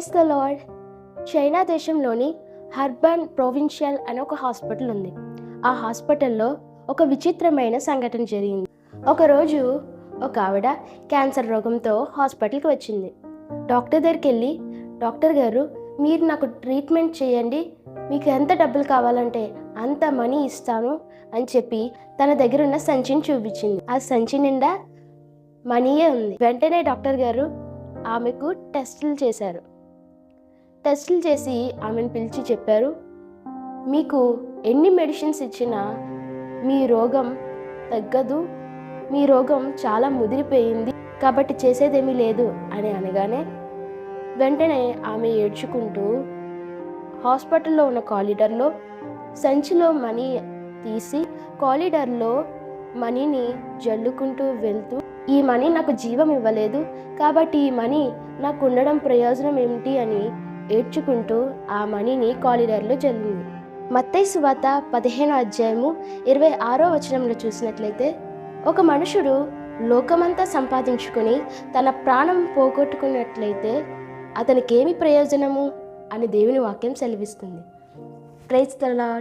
Praise the lord. China దేశంలోని హర్బన్ provincial అనే ఒక హాస్పిటల్ ఉంది. ఆ హాస్పిటల్లో ఒక విచిత్రమైన సంఘటన జరిగింది. ఒకరోజు ఒక ఆవిడ క్యాన్సర్ రోగంతో హాస్పిటల్కి వచ్చింది. డాక్టర్ దగ్గరికి వెళ్ళి, డాక్టర్ గారు మీరు నాకు ట్రీట్మెంట్ చేయండి, మీకు ఎంత డబ్బులు కావాలంటే అంత మనీ ఇస్తాను అని చెప్పి తన దగ్గర ఉన్న సంచిని చూపించింది. ఆ సంచి నిండా మనీయే ఉంది. వెంటనే డాక్టర్ గారు ఆమెకు టెస్టులు చేశారు. టెస్టులు చేసి ఆమెను పిలిచి చెప్పారు, మీకు ఎన్ని మెడిసిన్స్ ఇచ్చినా మీ రోగం తగ్గదు, మీ రోగం చాలా ముదిరిపోయింది, కాబట్టి చేసేదేమీ లేదు అని అనగానే వెంటనే ఆమె ఏడ్చుకుంటూ హాస్పిటల్లో ఉన్న కారిడార్లో సంచిలో మనీ తీసి కారిడార్లో మనీని జల్లుకుంటూ వెళ్తూ, ఈ మనీ నాకు జీవం ఇవ్వలేదు, కాబట్టి ఈ మనీ నాకు ఉండడం ప్రయోజనం ఏమిటి అని ఏడ్చుకుంటూ ఆ మనీని కారిడార్లో జల్లింది. మత్తయి సువార్త 15:26 చూసినట్లయితే, ఒక మనుషుడు లోకమంతా సంపాదించుకొని తన ప్రాణం పోగొట్టుకున్నట్లయితే అతనికేమి ప్రయోజనము అని దేవుని వాక్యం సెలవిస్తుంది. Praise the lord.